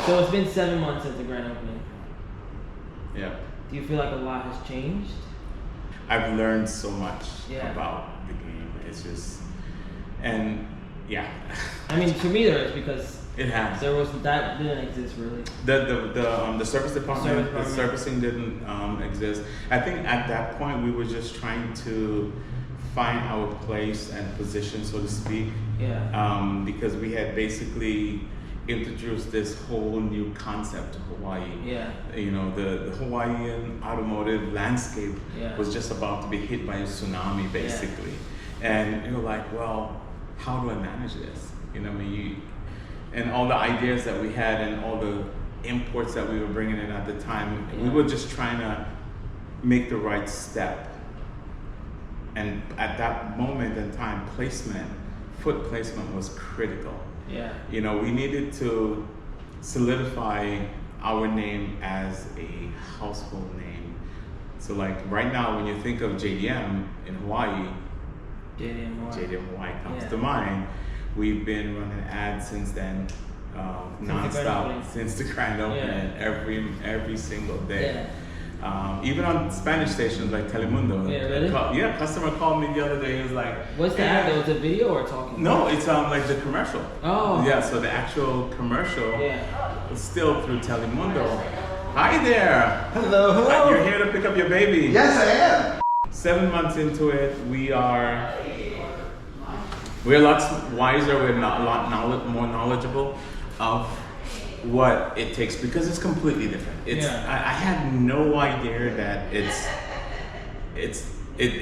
So it's been 7 months since the grand opening. Yeah. Do you feel like a lot has changed? I've learned so much about the game. It's just, and yeah. I mean, for me there is, because it has. That didn't exist really. The service department, the servicing didn't exist. I think at that point we were just trying to find our place and position, so to speak. Yeah. Because we had basically introduced this whole new concept to Hawaii. Yeah. You know, the Hawaiian automotive landscape was just about to be hit by a tsunami, basically. And you're like, well, how do I manage this? You know, I mean, and all the ideas that we had and all the imports that we were bringing in at the time, we were just trying to make the right step. And at that moment in time, foot placement was critical. Yeah. You know, we needed to solidify our name as a household name. So like right now, when you think of JDM in Hawaii, JDM Hawaii comes to mind. We've been running ads since then, nonstop, since the grand opening, every single day. Even on Spanish stations like Telemundo. Yeah, really? Customer called me the other day. He was like, "What's the ad? Was it a video or talking?" No, it's like the commercial. Oh. Yeah, so the actual commercial is still through Telemundo. Hi there. Hello. You're here to pick up your baby. Yes, I am. 7 months into it, we're a lot wiser. We're a lot more knowledgeable of what it takes, because it's completely different. I had no idea that it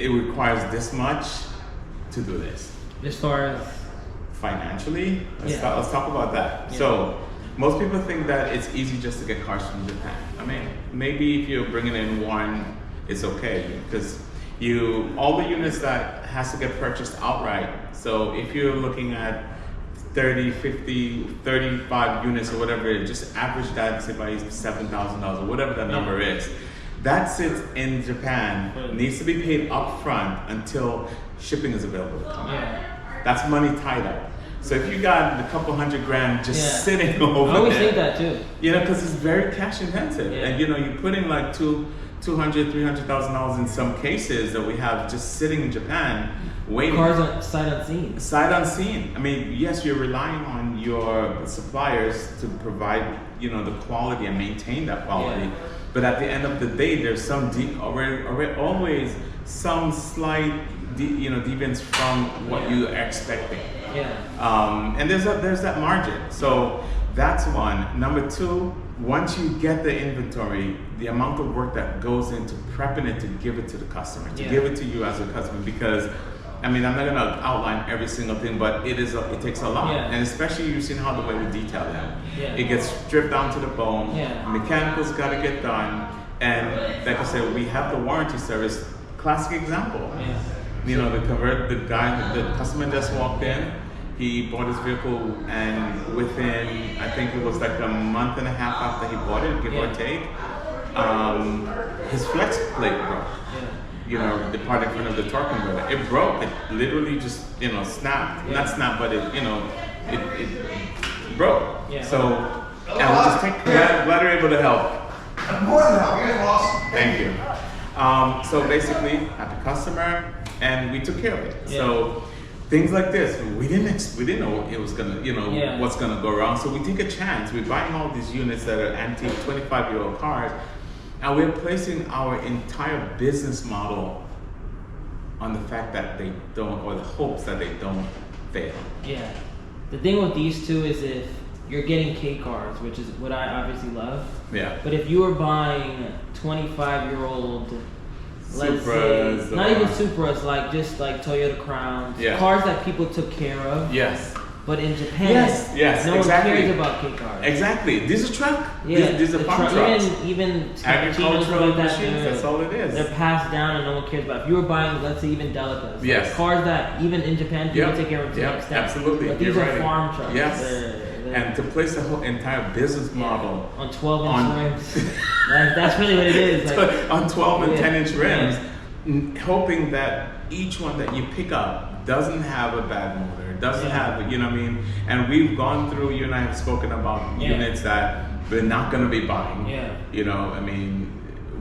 requires this much to do this. As far as financially, let's talk about that. So most people think that it's easy just to get cars from Japan. I mean, maybe if you're bringing in one, it's okay, because all the units that has to get purchased outright. So if you're looking at 30, 50, 35 units or whatever, just average that, say by $7,000 or whatever that number is. That sits in Japan, needs to be paid up front until shipping is available to come out. That's money tied up. So if you got a couple $100,000 just sitting over there. I always think that too. You know, because it's very cash intensive. And you know, you put in like $200,000, $300,000 in some cases that we have just sitting in Japan, waiting. Cars sight unseen. Sight unseen. I mean, yes, you're relying on your suppliers to provide, you know, the quality and maintain that quality. But at the end of the day, there's some always some slight, deviance from what you are expecting. And there's that margin. So that's one. Number two, once you get the inventory, the amount of work that goes into prepping it to give it to the customer, to give it to you as a customer, because I mean, I'm not gonna outline every single thing, but it takes a lot, and especially you've seen how the way we detail them. It gets stripped down to the bone. Mechanicals got to get done, and like I said, we have the warranty service. Classic example. You know, the customer just walked in. He bought his vehicle, and within, I think it was like a month and a half after he bought it, give or take, his flex plate broke. You know, the part in front of the torque converter, it broke. It literally just, snapped. Not snapped, but it broke. So, and we just glad we're able to help. More than help. You guys are awesome. Thank you. So basically, happy customer, and we took care of it. So things like this, we didn't know it was gonna, what's gonna go wrong. So we take a chance. We're buying all these units that are antique, 25-year-old cars. And we're placing our entire business model on the fact that they don't, or the hopes that they don't fail. Yeah. The thing with these two is if you're getting K cars, which is what I obviously love. But if you were buying 25-year-old, let's say, not even Supras, like just like Toyota Crowns, cars that people took care of. But in Japan, no one cares about K cars. Exactly. These are truck. These are farm trucks. Even agricultural like machines. That's all it is. They're passed down and no one cares about. If you were buying, let's say, even Delicas, like cars that even in Japan people take care of to an extent. Absolutely. But these are farm trucks. And to place the whole entire business model on 12-inch rims, that's really what it is. Like, on 12 and 10-inch rims, hoping that each one that you pick up doesn't have a bad motor, doesn't have, you know what I mean? And we've gone through, you and I have spoken about units that we're not going to be buying. You know, I mean,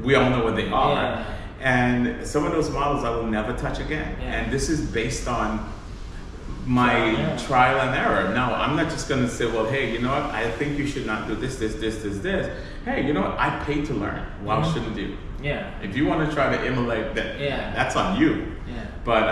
we all know what they are. And some of those models I will never touch again. And this is based on my trial and error. Now, I'm not just going to say, well, hey, you know what? I think you should not do this. Hey, you know what? I paid to learn. Why shouldn't you? If you want to try to emulate that, that's on you. But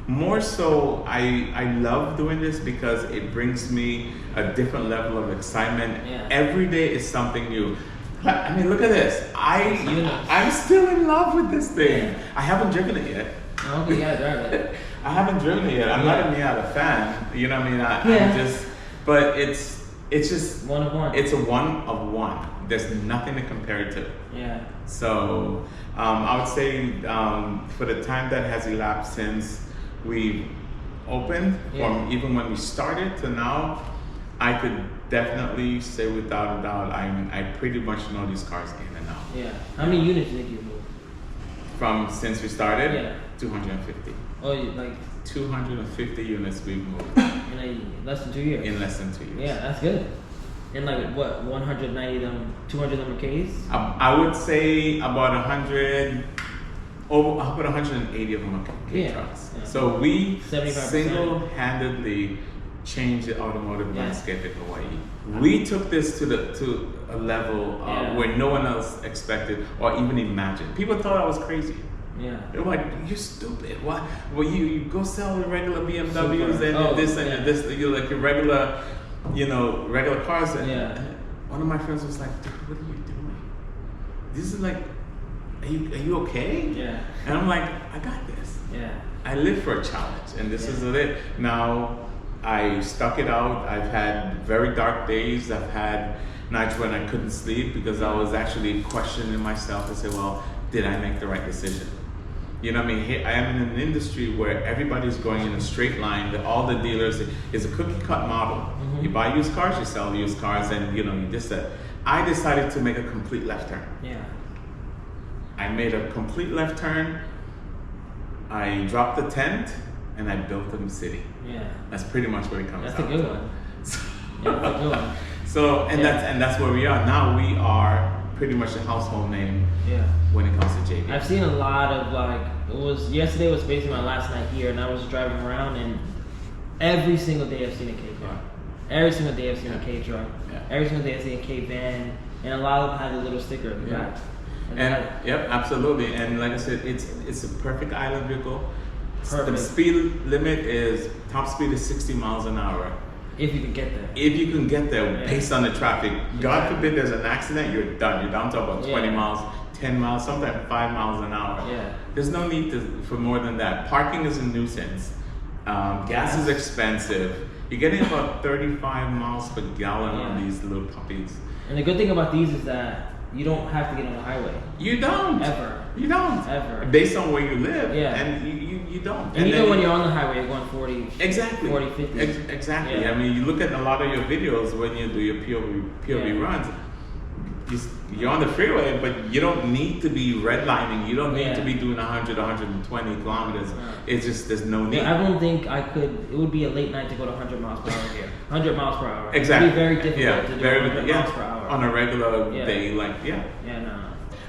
more so, I love doing this because it brings me a different level of excitement. Every day is something new. I mean, look at this. I'm still in love with this thing. I haven't driven it yet. Oh, you gotta drive it. I haven't driven it yet. I'm not a Miata fan. You know what I mean? I'm just, but it's just one of one. It's a one of one. There's nothing to compare it to. So I would say for the time that has elapsed since we opened, or even when we started to now, I could definitely say without a doubt, I pretty much know these cars in and out. How many units did you move? From since we started? 250. Oh, like 250 units we've moved. In less than 2 years? In less than 2 years. Yeah, that's good. And like what, 190 of them, 200 of them are Ks? I would say about 100, about 180 of them are K trucks. So we 75%. Single-handedly changed the automotive landscape in Hawaii. We took this to a level where no one else expected or even imagined. People thought I was crazy. They were like, "You're stupid. What? Well, you go sell the regular BMWs and this, you're like your regular, regular cars." And one of my friends was like, "Dude, what are you doing? This is like, are you okay?" And I'm like, "I got this. I live for a challenge, and this is it." Now, I stuck it out. I've had very dark days. I've had nights when I couldn't sleep because I was actually questioning myself and say, well, did I make the right decision? You know what I mean? I am in an industry where everybody's going in a straight line. That all the dealers, it's a cookie cut model. You buy used cars, you sell used cars, and you just said. I decided to make a complete left turn. I made a complete left turn. I dropped the tent and I built a city. That's pretty much where it comes out. That's a good one. That's a good one. So that's where we are now. We are pretty much a household name when it comes to JDM. I've seen a lot of yesterday was basically my last night here, and I was driving around, and every single day I've seen a K car. Every single day I've seen a K truck. Every single day I've seen a K van, and a lot of them have a little sticker at the back. Absolutely. And like I said, it's a perfect island vehicle. Perfect. The speed limit top speed is 60 miles an hour. If you can get there. If you can get there based on the traffic. God forbid there's an accident, you're done. You're down to about 20 miles, 10 miles, sometimes 5 miles an hour. There's no need for more than that. Parking is a nuisance. Gas is expensive. You're getting about 35 miles per gallon on these little puppies. And the good thing about these is that you don't have to get on the highway. You don't. Ever. You don't. Ever. Based on where you live. And you don't. And even when you're on the highway, you're going 40. Exactly. 40, 50. Exactly. I mean, you look at a lot of your videos when you do your POV runs. You're on the freeway, but you don't need to be redlining. You don't need to be doing 100, 120 kilometers. It's just, there's no need. I don't think I could, it would be a late night to go to 100 miles per hour here. 100 miles per hour. Exactly. It would be very difficult to do 100 miles per hour. On a regular day,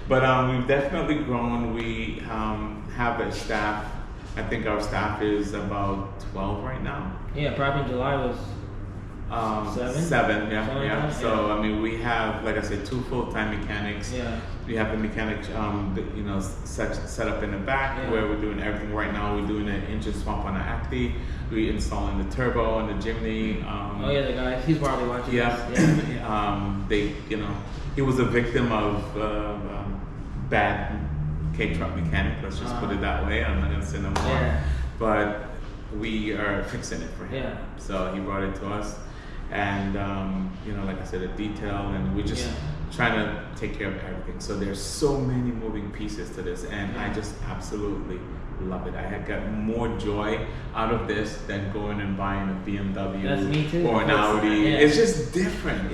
But we've definitely grown. We have a staff. I think our staff is about 12 right now. Probably in July was 7, So I mean, we have, like I said, 2 full-time mechanics. We have the mechanic, set up in the back where we're doing everything right now. We're doing an engine swap on the Acti. We're installing the turbo on the Jimny. The guy, he's probably watching this. He was a victim of bad K-truck mechanic. Let's just put it that way. I'm not gonna say no more. But we are fixing it for him. So he brought it to us. And, like I said, a detail, and we're just trying to take care of everything. So there's so many moving pieces to this, and I just absolutely love it. I had got more joy out of this than going and buying a BMW or an Audi. It's just different.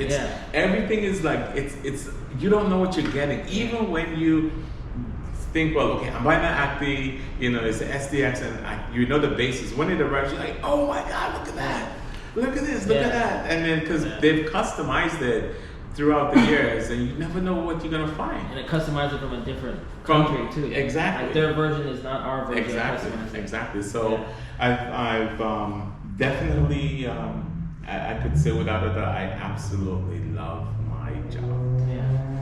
Everything is like, it's you don't know what you're getting. Even when you think, well, okay, I'm buying an Acme, you know, it's an SDX, and you know the basis. When it arrives, you're like, oh my God, look at that. Look at this, look at that. And then, because they've customized it throughout the years, and you never know what you're going to find. And it customizes it from a different country, too. Exactly. Like their version is not our version. Exactly. So I've definitely, I could say without a doubt, I absolutely love my job. Yeah.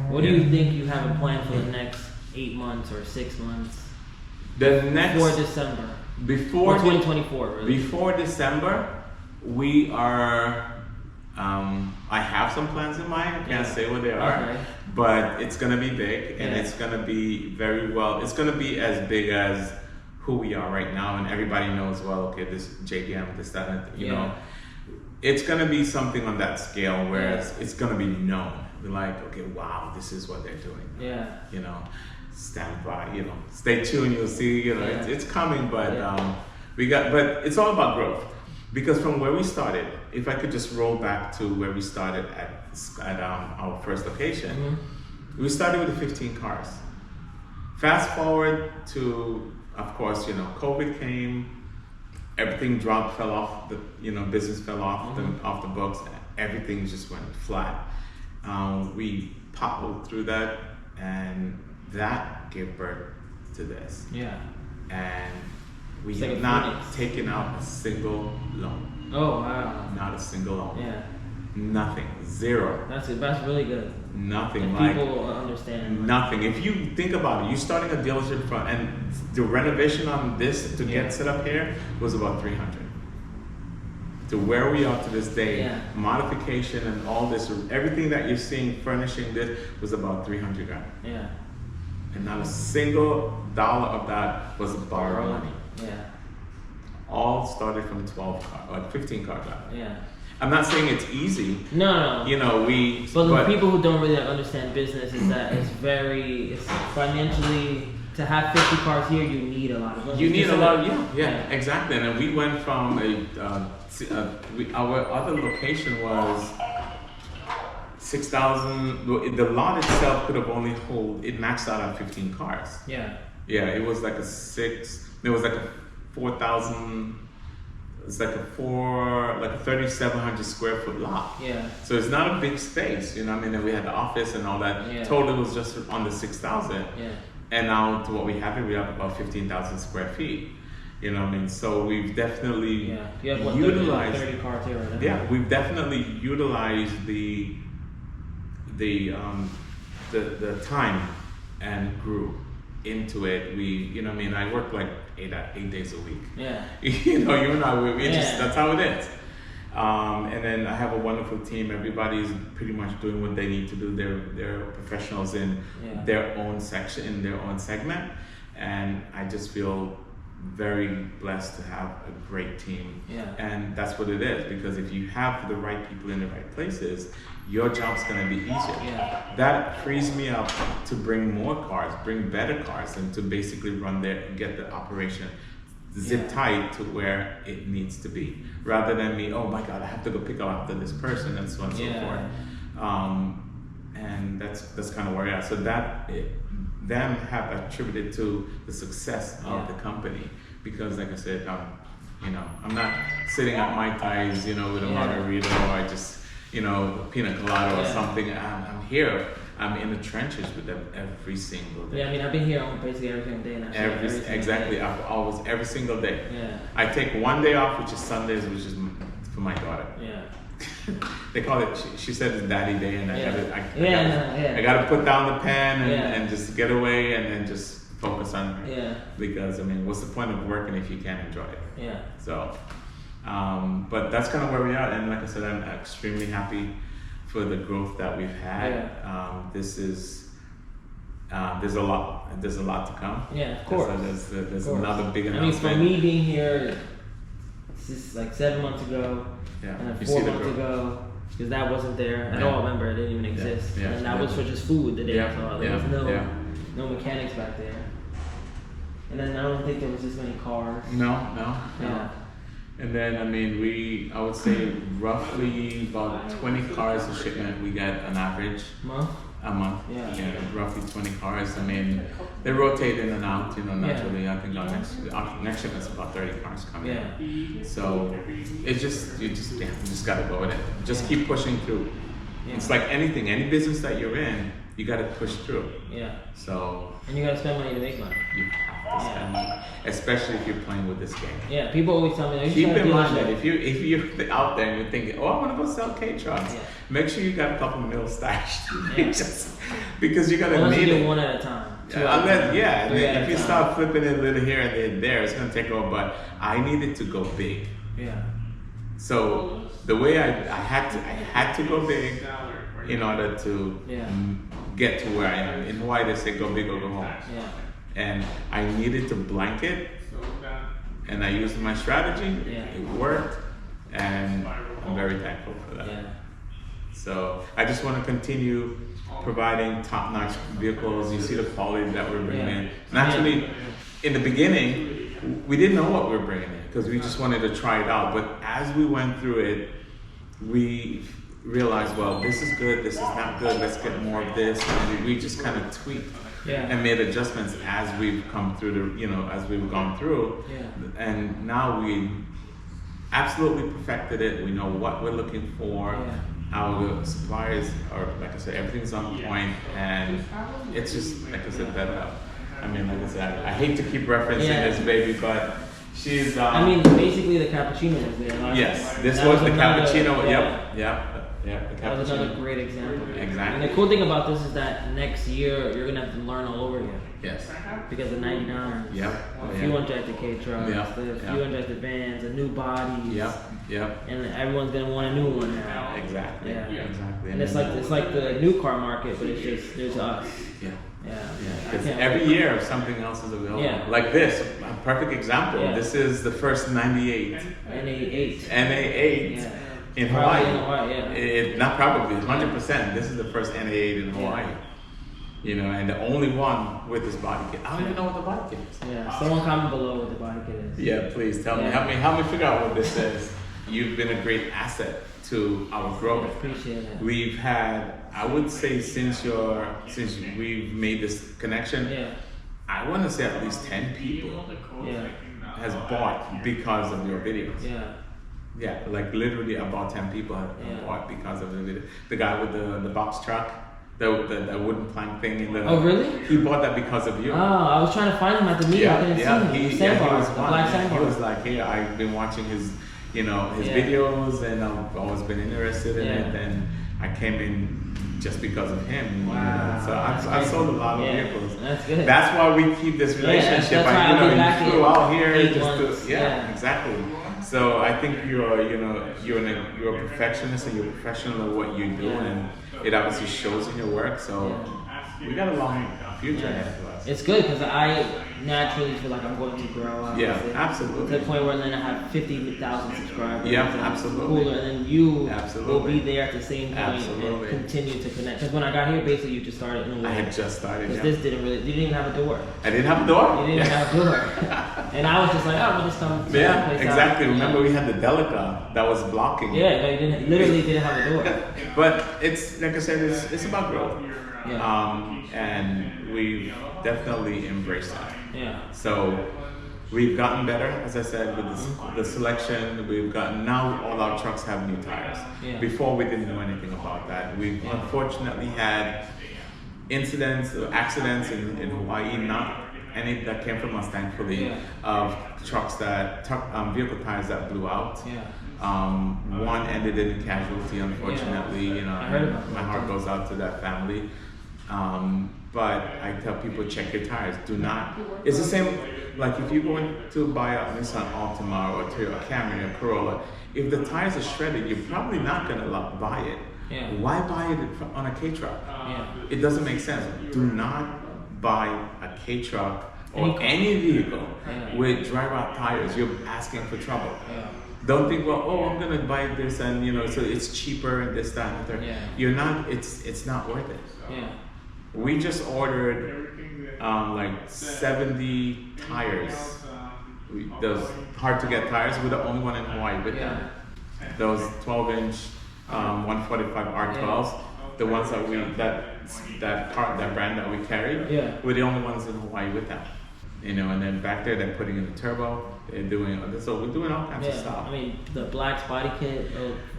What do you think you have a plan for the next 8 months or 6 months? Before December. Before 2024, really. Before December, we are. I have some plans in mind. I can't say what they are, but it's gonna be big, and it's gonna be very well. It's gonna be as big as who we are right now, and everybody knows. Well, okay, this JDM, this, that, and you know, it's gonna be something on that scale where it's gonna be known. We're like, okay, wow, this is what they're doing. Yeah. You know, stand by. You know, stay tuned. You'll see. You know, it's coming, but but it's all about growth. Because from where we started, if I could just roll back to where we started at our first location, we started with 15 cars. Fast forward to, of course, you know, COVID came, everything dropped, fell off, business fell off off the books, everything just went flat. We popped through that, and that gave birth to this. Yeah. And we have not taken out a single loan. Oh, wow. Not a single loan. Yeah. Nothing. Zero. That's really good. Nothing. And like people understand. Nothing. If you think about it, you're starting a dealership and the renovation on this to get set up here was about $300. To where we are to this day, modification and all this, everything that you're seeing furnishing this was about $300 grand. Yeah. And not a single dollar of that was borrowed money. Yeah. All started from 15 car job. Yeah. I'm not saying it's easy. No. You know, But the people who don't really understand business is that it's financially, to have 50 cars here, you need a lot of money. You need a lot, exactly. And then we went from our other location was 6,000. The lot itself could have only it maxed out at 15 cars. Yeah. Yeah, it was like it was like a 4,000. It's like a 3,700 square foot lot. Yeah. So it's not a big space, you know. I mean, and we had the office and all that. Yeah. Total was just under 6,000. Yeah. And now to what we have here, we have about 15,000 square feet. You know what I mean? So we've definitely utilized 30 cars here right now. Yeah, we've definitely utilized the time and grew into it. You know what I mean? I work like 8 days a week. Yeah. You know, you and I, that's how it is. And then I have a wonderful team. Everybody's pretty much doing what they need to do. They're professionals in their own section, in their own segment. And I just feel very blessed to have a great team. Yeah. And that's what it is, because if you have the right people in the right places, your job's gonna be easier. Yeah. That frees me up to bring more cars, bring better cars, and to basically run there and get the operation zip tight to where it needs to be, rather than me, oh my God, I have to go pick up after this person and so on and so forth. And that's kind of where we're at. So them have attributed to the success of the company, because like I said, I'm not sitting at Mai Tais, with a margarita, or I just, a pina colada or something. I'm here. I'm in the trenches with them every single day. Yeah, I mean, I've been here basically every single day now. Exactly. I've always, every single day. Yeah. I take one day off, which is Sundays, which is for my daughter. Yeah. They call it, she said it's daddy day, and I gotta put down the pen and just get away and then just focus on her. Yeah. Because, I mean, what's the point of working if you can't enjoy it? Yeah. So, but that's kind of where we are. And like I said, I'm extremely happy for the growth that we've had. Yeah. There's a lot to come. Yeah, of course. There's another big announcement. I mean, for me being here, it's just like 7 months ago, and then 4 months ago, because that wasn't there at all. Remember, it didn't even exist. Yeah. And that was for just food the day I saw it. There was no mechanics back there. And then I don't think there was this many cars. No. And then, I mean, I would say roughly about 20 cars a shipment we get on average. A month. Yeah, roughly 20 cars. I mean, they rotate in and out, naturally. I think our next shipment's about 30 cars coming in. So you just gotta go with it. Just keep pushing through. Yeah. It's like anything, any business that you're in, you gotta push through. Yeah. So. And you gotta spend money to make money. You have to spend money, especially if you're playing with this game. Yeah, people always tell me. Keep in mind that if you're out there and you're thinking, oh, I want to go sell K-Trucks, make sure you got a couple mil stashed. Because you're gonna need it. One at a time. If you start flipping it a little here and there, it's gonna take over. But I needed to go big. Yeah. So the way I had to go big in order to get to where I am. In Hawaii, they say go big or go home. Yeah. And I needed to blanket, and I used my strategy. Yeah. It worked, and I'm very thankful for that. Yeah. So I just want to continue providing top-notch vehicles. You see the quality that we're bringing in. Naturally, in the beginning, we didn't know what we were bringing in because we just wanted to try it out. But as we went through it, we realized, well, this is good, this is not good, let's get more of this. And we just kind of tweaked and made adjustments as we've come through as we've gone through. Yeah. And now we absolutely perfected it. We know what we're looking for. Yeah. Our suppliers are, like I said, everything's on point, and it's just, like I said, better. I mean, like I said, I hate to keep referencing this baby, but she's. I mean, basically the cappuccino was there. Yes, this was the cappuccino. Yep. That was another great example. Exactly. And the cool thing about this is that next year you're gonna have to learn all over again. Yes. Because of 99. Yep. A few injected K-trucks, a few injected vans, a new bodies. Yep. And everyone's gonna want a new one now. Exactly. Yeah. Exactly. And it's like the new car market, but it's just there's us. Yeah. Because every year something else is available. Yeah. Like this, a perfect example. Yeah. This is the first 98. NA8. In Hawaii. Not probably, 100%. This is the first NA8 in Hawaii. And the only one with this body kit. I don't even know what the body kit is. Yeah, someone comment below what the body kit is. Yeah, please tell me. Help me figure out what this is. You've been a great asset to our growth. Appreciate it. We've had, I would say, since we've made this connection, I want to say at least 10 people has bought because of your videos. Yeah, like literally about 10 people have bought because of the video. The guy with the box truck, the wooden plank thing in the. Oh really? He bought that because of you. Oh, I was trying to find him at the meeting. I couldn't see him. He was the black sandbar. He was like, hey, I've been watching his videos, and I've always been interested in it, and I came in just because of him. Wow. So I sold a lot of vehicles. That's good. That's why we keep this relationship. You flew out here exactly. So I think you're a perfectionist and you're a professional at what you do, and it obviously shows in your work. So we got a long future ahead of us. It's good because I naturally feel like I'm going to grow. Obviously. Yeah, absolutely. To the point where then I have 50,000 subscribers. Yeah, absolutely. Cooler, and then you will be there at the same point and continue to connect. Because when I got here, basically you just started in a way. I had just started. Because this you didn't even have a door. I didn't have a door. You didn't have a door. And I was just like, oh, we'll just come. Yeah, exactly. Remember we had the Delica that was blocking. Yeah, no, you didn't have a door. But it's like I said, it's about growth. Yeah. And we've definitely embraced that. Yeah. So we've gotten better, as I said, with the selection. We've gotten, now all our trucks have new tires. Yeah. Before we didn't know anything about that. We've unfortunately had incidents or accidents in Hawaii, not any that came from us, thankfully, of trucks vehicle tires that blew out. One ended in casualty, unfortunately. My heart goes out to that family. But I tell people, check your tires. Do not. It's the same. Like if you're going to buy a Nissan Altima or a Toyota Camry or Corolla, if the tires are shredded, you're probably not gonna buy it. Why buy it on a K truck? It doesn't make sense. Do not buy a K truck or any vehicle with dry rot tires. You're asking for trouble. Don't think, well, I'm gonna buy this and so it's cheaper and this, that, and the third. You're not. It's not worth it. We just ordered like 70 tires those hard to get tires. We're the only one in Hawaii with them. Those 12-inch 145 R12s, the ones that that brand that we carry. We're the only ones in Hawaii with them. You know, and then back there they're putting in the turbo. They're doing so we're doing all kinds of stuff. I mean, the Black's body kit.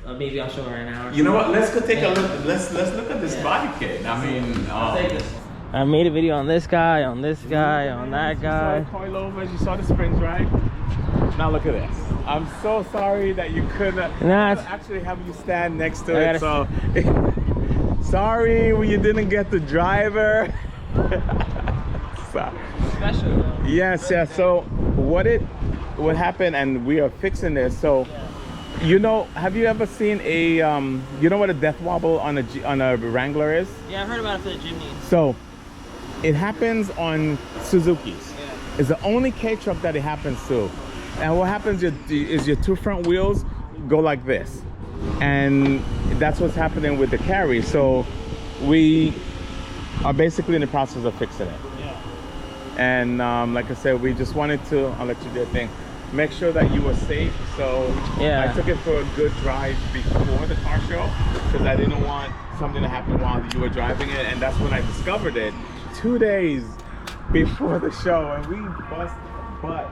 Maybe I'll show her right now. You know what? Let's go take a look. Let's look at this body kit. I mean, I'll take this one. I made a video on this guy, on this guy, on that guy. You saw the coilovers, you saw the springs, right? Now look at this. I'm so sorry that you couldn't actually have you stand next to it. So sorry you didn't get the driver. Special though. Yes. So what happened, and we are fixing this. So you know, have you ever seen a you know what a death wobble on a Wrangler is? Yeah, I heard about it for the Jimny. So it happens on Suzuki's. It's the only K truck that it happens to. And what happens is your two front wheels go like this. And that's what's happening with the carry. So we are basically in the process of fixing it. And like I said, we just wanted to, I'll let you do your thing, make sure that you were safe. So I took it for a good drive before the car show because I didn't want something to happen while you were driving it. And that's when I discovered it 2 days before the show, and we bust butt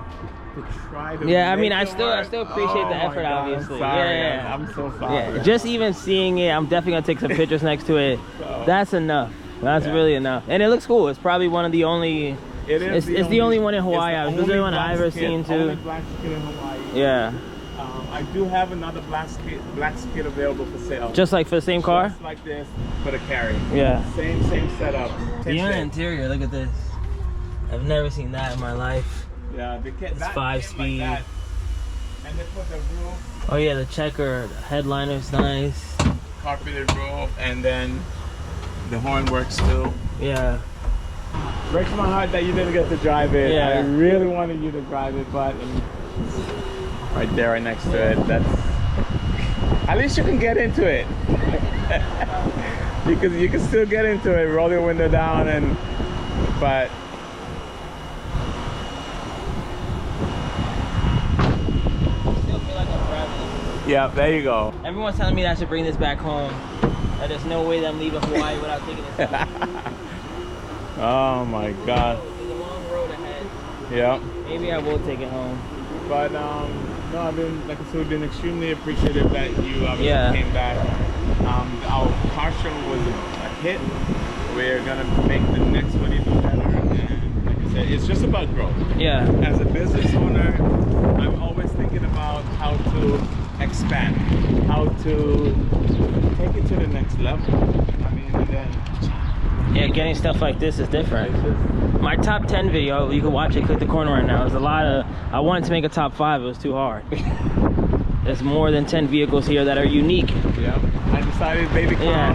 to try to I mean, I still appreciate the effort, obviously. I'm so sorry. Just even seeing it, I'm definitely gonna take some pictures next to it. That's enough. That's really enough, and it looks cool. It's probably one of the only. It's the only one in Hawaii. It's the only one I've ever seen too. Only black skid in Hawaii. I do have another black skid available for sale. Just like for the same car? Just like this for the carry. Same setup. The interior, look at this. I've never seen that in my life. It's 5-speed. Like and they put the roof. Oh yeah, the checker headliner's nice. Carpeted roof, and then the horn works too. Breaks my heart that you didn't get to drive it. I really wanted you to drive it, but right there, right next to it. That's at least you can get into it. You can still get into it. Roll your window down, but. Yeah, there you go. Everyone's telling me that I should bring this back home. That there's no way that I'm leaving Hawaii without taking this home. Oh my God. There's a long road ahead. Maybe I will take it home. But no, I've been, like I said, we've been extremely appreciative that you obviously came back. Our car show was a hit. We're gonna make the next one even better. And like I said, it's just about growth. As a business owner, I'm always thinking about how to expand, how to take it to the next level. I mean, and then getting stuff like this is different. My top 10 video, you can watch it, click the corner right now. There's a lot of, I wanted to make a top 5, it was too hard. There's more than 10 vehicles here that are unique. I decided baby car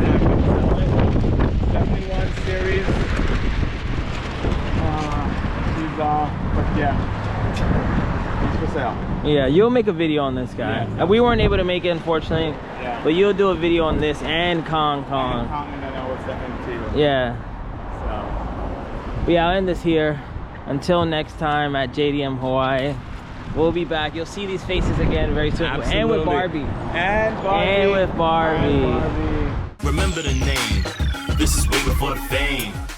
71 series. He's for sale. You'll make a video on this guy. We weren't able to make it, unfortunately. But you'll do a video on this and Kong. And then I was the MT. But yeah, I'll end this here. Until next time at JDM Hawaii. We'll be back. You'll see these faces again very soon. Absolutely. And with Barbie. And with Barbie. Remember the name. This is way before the fame.